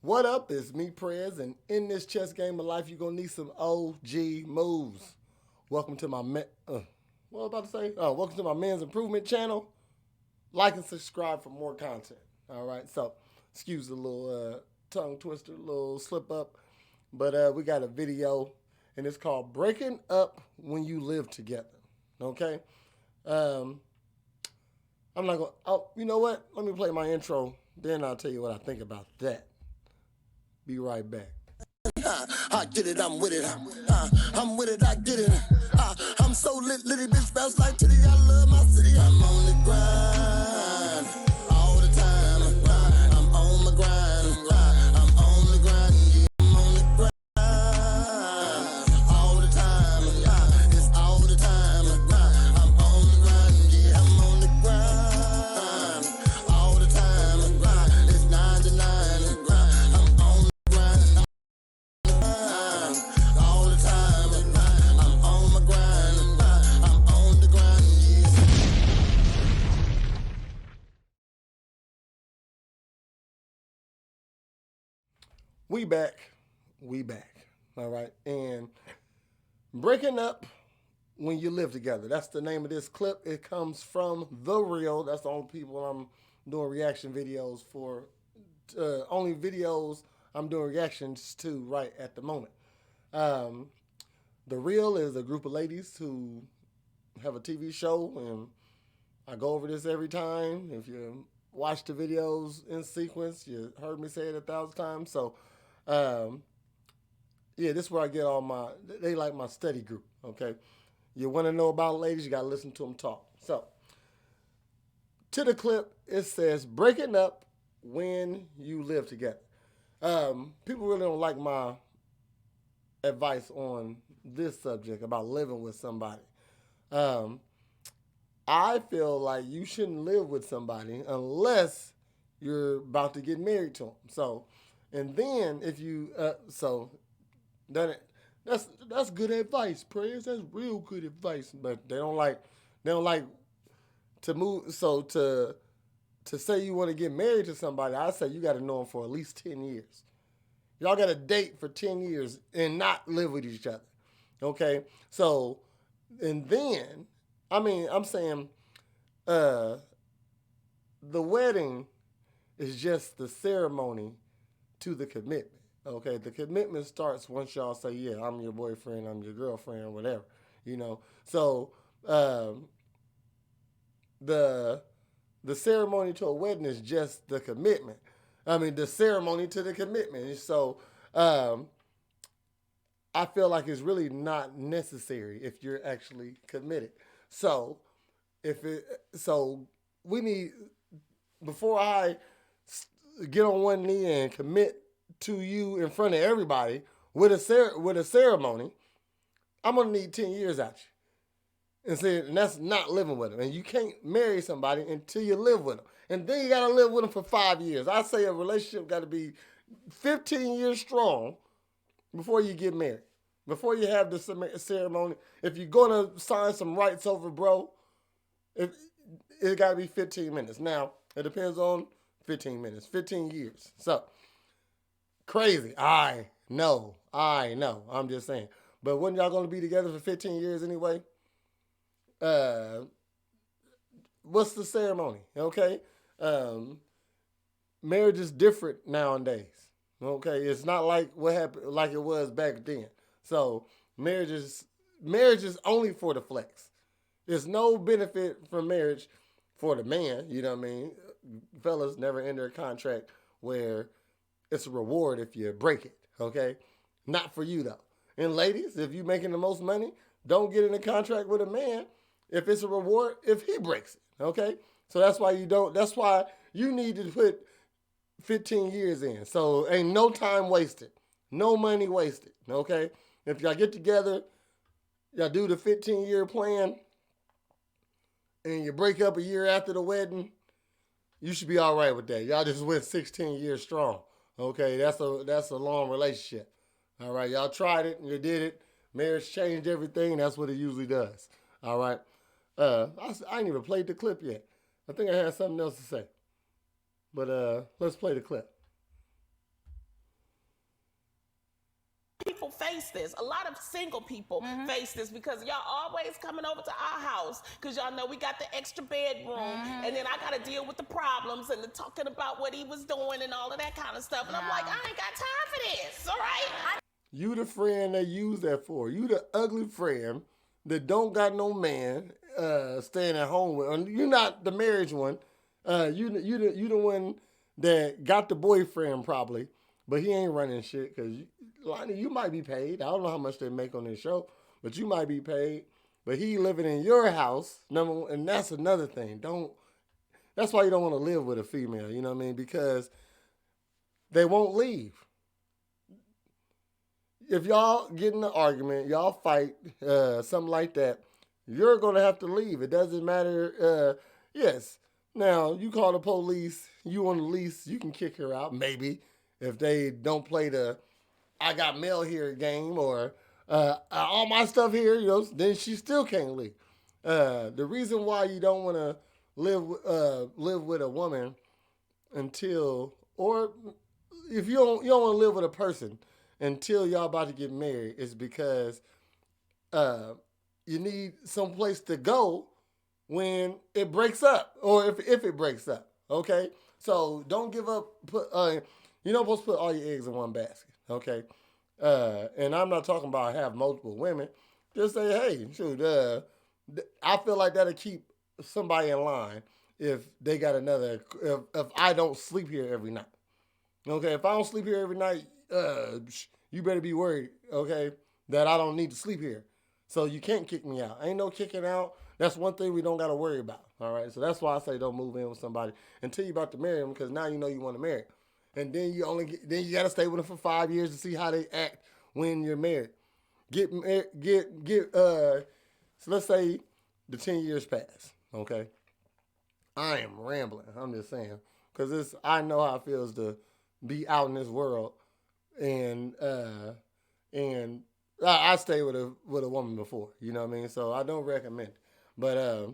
What up? It's me, Prez, and in this chess game of life, you're gonna need some OG moves. Welcome to my what was I about to say? Oh, welcome to my men's improvement channel. Like and subscribe for more content. All right. So, excuse the little tongue twister, little slip up, but we got a video, and it's called "Breaking Up When You Live Together." Okay. Um, I'm not gonna. Oh, you know what? Let me play my intro. Then I'll tell you what I think about that. Be right back. I get it, I'm with it. I'm with it, I get it. I'm so lit, litty bitch, bounce like titty. I love my city. I'm on the grind all the time. I'm on my grind. I'm on the grind. Yeah, I'm on the grind all the time. It's all the time. I'm on the grind. Yeah, I'm on the grind all the time. It's 9 to 9. I'm on the grind. All the time, I'm on my grind. I'm on the grind, yeah. We back. We back. All right. And breaking up when you live together. That's the name of this clip. It comes from The Real. That's the only people I'm doing reaction videos for. Only videos I'm doing reactions to right at the moment. Um, the Real is a group of ladies who have a TV show, and I go over this every time. If you watch the videos in sequence, you heard me say it 1,000 times. So, um, yeah, this is where I get all my. They like my study group. Okay, you want to know about ladies, you got to listen to them talk. So, to the clip, it says breaking up when you live together. People really don't like my advice on this subject about living with somebody. Um, I feel like you shouldn't live with somebody unless you're about to get married to them. So, and then if you, that that's good advice, prayers. That's real good advice. But they don't like to move. So to say you want to get married to somebody, I say you got to know them for at least 10 years. Y'all got to date for 10 years and not live with each other. Okay, so and then, I mean, I'm saying, uh, the wedding is just the ceremony to the commitment. Okay, the commitment starts once y'all say, "Yeah, I'm your boyfriend, I'm your girlfriend, or whatever." You know, so um, the the ceremony to a wedding is just the commitment. I mean, the ceremony to the commitment. So um, I feel like it's really not necessary if you're actually committed. So if it, so we need before I get on one knee and commit to you in front of everybody with a ceremony, I'm gonna need 10 years out you. And that's not living with them. And you can't marry somebody until you live with them. And then you gotta live with them for 5 years. I say a relationship got to be 15 years strong before you get married. Before you have the ceremony, if you're gonna sign some rights over, bro, if it got to be 15 minutes. Now it depends on 15 minutes, 15 years. So crazy. I know. I'm just saying. But when y'all gonna be together for 15 years anyway? Uh, what's the ceremony? Okay. Um, Marriage is different nowadays. Okay, it's not like what happened like it was back then. So marriage is marriage is only for the flex. There's no benefit from marriage for the man. You know what I mean? Fellas never enter a contract where it's a reward if you break it. Okay, not for you though. And ladies, if you're making the most money, don't get in a contract with a man if it's a reward if he breaks it. Okay, so that's why you don't. That's why you need to put 15 years in. So ain't no time wasted, no money wasted. Okay, if y'all get together, y'all do the 15-year plan, and you break up a year after the wedding, you should be all right with that. Y'all just went 16 years strong. Okay, that's a long relationship. All right, y'all tried it, you did it. Marriage changed everything. That's what it usually does. All right. I ain't even played the clip yet. I think I had something else to say, but let's play the clip. face this. A lot of single people face this because y'all always coming over to our house because y'all know we got the extra bedroom, and then I got to deal with the problems and the talking about what he was doing and all of that kind of stuff. And I'm like, I ain't got time for this, all right? You the friend they use that for. You the ugly friend that don't got no man staying at home with. You're not the marriage one. You the one that got the boyfriend probably, but he ain't running shit because you might be paid. I don't know how much they make on this show, but you might be paid. But he living in your house, number one, and that's another thing. That's why you don't want to live with a female. You know what I mean? Because they won't leave. If y'all get in an argument, y'all fight, something like that, you're going to have to leave. It doesn't matter. Yes. Now, you call the police, you on the lease, you can kick her out, maybe, if they don't play the I got mail here game or all my stuff here, then she still can't leave. The reason why you don't want to live with a woman until, or if you don't want to live with a person until y'all about to get married is because you need some place to go when it breaks up or if it breaks up, okay? So don't give up. You're not supposed to put all your eggs in one basket, okay? And I'm not talking about have multiple women. Just say, hey, shoot, I feel like that'll keep somebody in line if they got another, if I don't sleep here every night. Okay, if I don't sleep here every night, you better be worried, okay, that I don't need to sleep here. So you can't kick me out. Ain't no kicking out. That's one thing we don't got to worry about, all right? So that's why I say don't move in with somebody until you're about to marry them because now you know you want to marry. And then you got to stay with them for 5 years to see how they act when you're married. So let's say the 10 years pass, okay? I am rambling. I'm just saying because I know how it feels to be out in this world, and I stayed with a woman before, you know what I mean? So I don't recommend it. But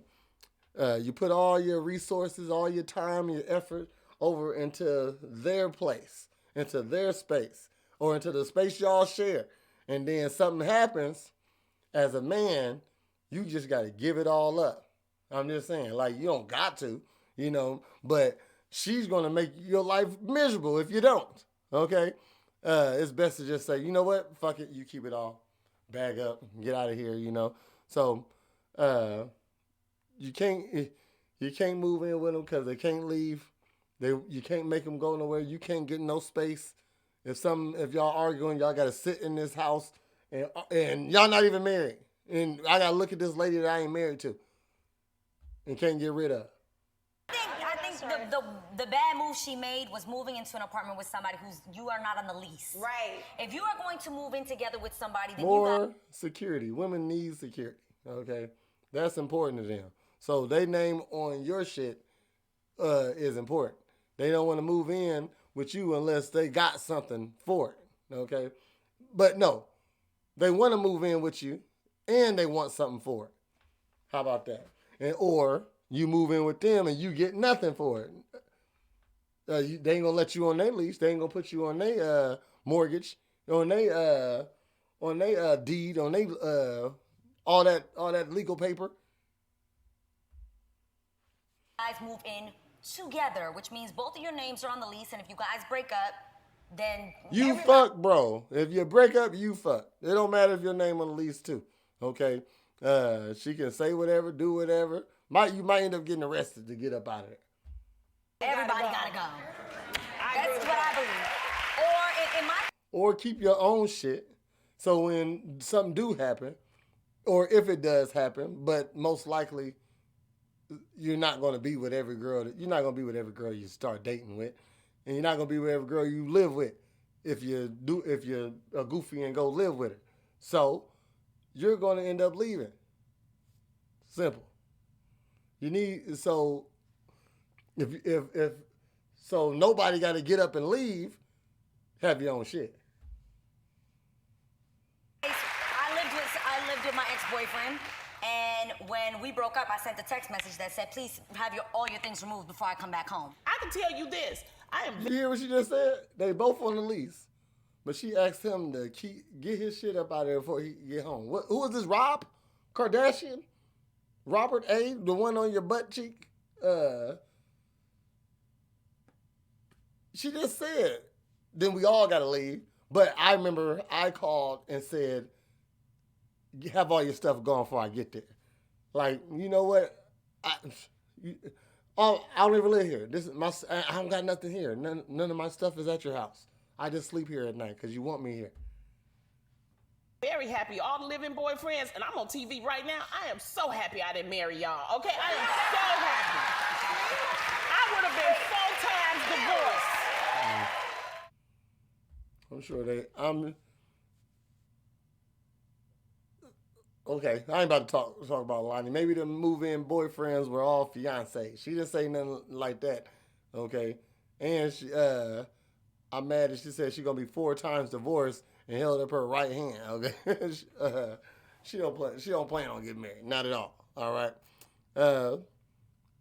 you put all your resources, all your time, your effort over into their place, into their space, or into the space y'all share. And then something happens, as a man, you just got to give it all up. I'm just saying, like, you don't got to, but she's going to make your life miserable if you don't, okay? It's best to just say, you know what, fuck it, you keep it all. Bag up, get out of here, So you can't move in with them because they can't leave. You can't make them go nowhere. You can't get no space. If y'all arguing, y'all got to sit in this house and y'all not even married. And I got to look at this lady that I ain't married to and can't get rid of. I think the bad move she made was moving into an apartment with somebody you are not on the lease. Right. If you are going to move in together with somebody, then more security. Women need security. Okay, that's important to them. So they name on your shit is important. They don't want to move in with you unless they got something for it. Okay, but no, they want to move in with you and they want something for it. How about that? Or you move in with them and you get nothing for it. They ain't gonna let you on their lease. They ain't gonna put you on their mortgage, on their deed, on their all that legal paper. guys move in together, which means both of your names are on the lease, and if you guys break up, then you fuck, bro. If you break up, you fuck. It don't matter if your name on the lease too. Okay, she can say whatever, do whatever. You might end up getting arrested to get up out of there. Everybody gotta go. That's what I believe. Or keep your own shit. So when something do happen, or if it does happen, but most likely you're not going to be with every girl. You're not going to be with every girl you start dating with, and you're not going to be with every girl you live with. If you're a goofy and go live with her, so you're going to end up leaving. Simple. If nobody got to get up and leave. Have your own shit. I lived with my ex-boyfriend, and when we broke up, I sent a text message that said, "Please have all your things removed before I come back home." I can tell you this. You hear what she just said? They both on the lease, but she asked him to get his shit up out of there before he get home. Who is this? Rob Kardashian? Robert A, the one on your butt cheek? She just said, then we all got to leave. But I remember I called and said, have all your stuff gone before I get there. Like, you know what? I don't even live here. This is I don't got nothing here. None of my stuff is at your house. I just sleep here at night because you want me here. Very happy, all the living boyfriends, and I'm on TV right now. I am so happy I didn't marry y'all, okay? I am so happy. I would have been 4 times divorced. I'm sure okay, I ain't about to talk about Lonnie. Maybe the move-in boyfriends were all fiancés. She didn't say nothing like that, okay? And I'm mad that she said she's going to be 4 times divorced and held up her right hand, okay? She don't plan on getting married, not at all right?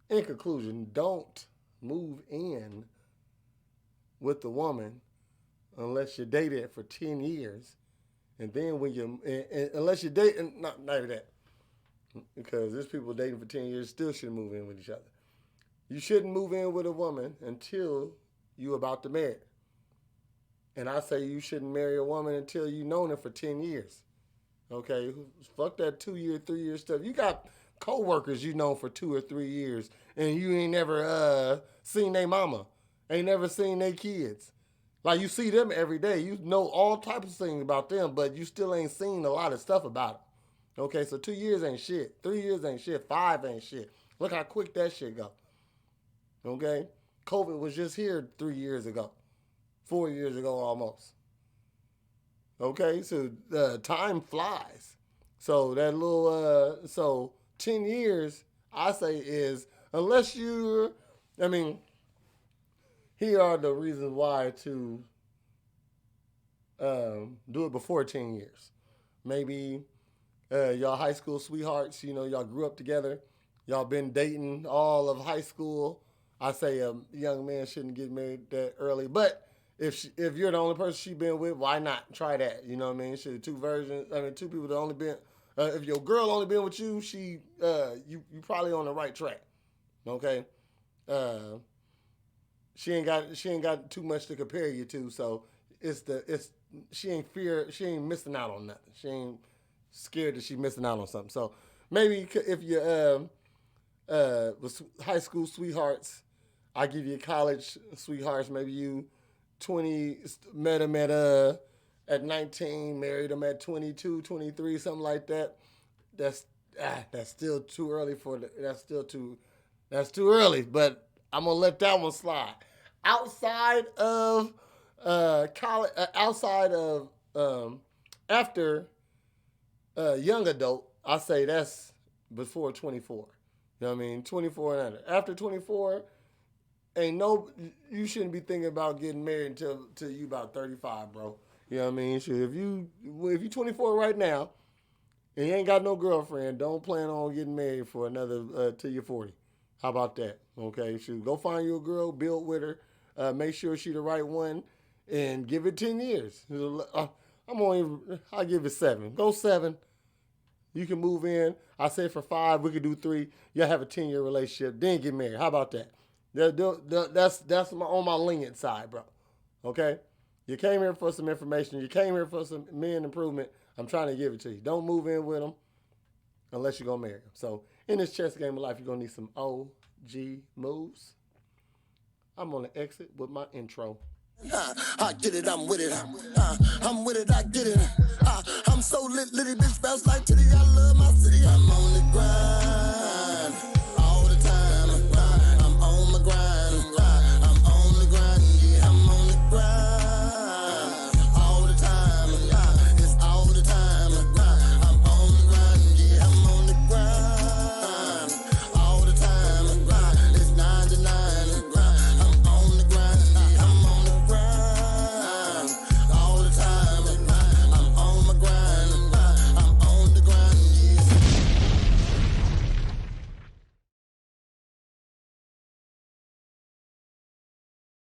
In conclusion, don't move in with the woman unless you dated for 10 years. And then when unless you date, not even that, because there's people dating for 10 years still shouldn't move in with each other. You shouldn't move in with a woman until you're about to marry. And I say you shouldn't marry a woman until you've known her for 10 years. Okay? Fuck that 2-year, 3-year stuff. You got co-workers you know for 2 or 3 years, and you ain't never seen their mama, ain't never seen their kids. Like, you see them every day. You know all types of things about them, but you still ain't seen a lot of stuff about them. Okay, so 2 years ain't shit. 3 years ain't shit. 5 ain't shit. Look how quick that shit go. Okay? COVID was just here 3 years ago. 4 years ago almost. Okay, so time flies. So that little, 10 years, I say is, unless here are the reasons why to do it before 10 years. Maybe y'all high school sweethearts, y'all grew up together. Y'all been dating all of high school. I say a young man shouldn't get married that early. But if you're the only person she's been with, why not try that? You know what I mean? Should 2 people that only been, if your girl only been with you, you probably on the right track. Okay? She ain't got too much to compare you to, so she ain't missing out on nothing. She ain't scared that she's missing out on something. So maybe if you was high school sweethearts, I give you college sweethearts. Maybe you 20 met them at 19, married them at 22, 23, something like that. That's still too early that's too early, but I'm gonna let that one slide. Outside of college, after young adult, I say that's before 24. You know what I mean? 24 and under. After 24, you shouldn't be thinking about getting married until you about 35, bro. You know what I mean? If you 24 right now and you ain't got no girlfriend, don't plan on getting married for another till you're 40. How about that? Okay, go find you a girl, build with her, make sure she the right one, and give it 10 years. I'll give it 7. Go 7. You can move in. I said for 5, we could do 3. You'll have a 10-year relationship, then get married. How about that? That's on my lenient side, bro. Okay? You came here for some information. You came here for some men improvement. I'm trying to give it to you. Don't move in with them unless you're going to marry them. So, in this chess game of life, you're going to need some OG moves. I'm on the exit with my intro. I get it, I'm with it. I'm with it, I get it. I'm so lit, litty bitch bounce like titty. I love my city, I'm on the grind.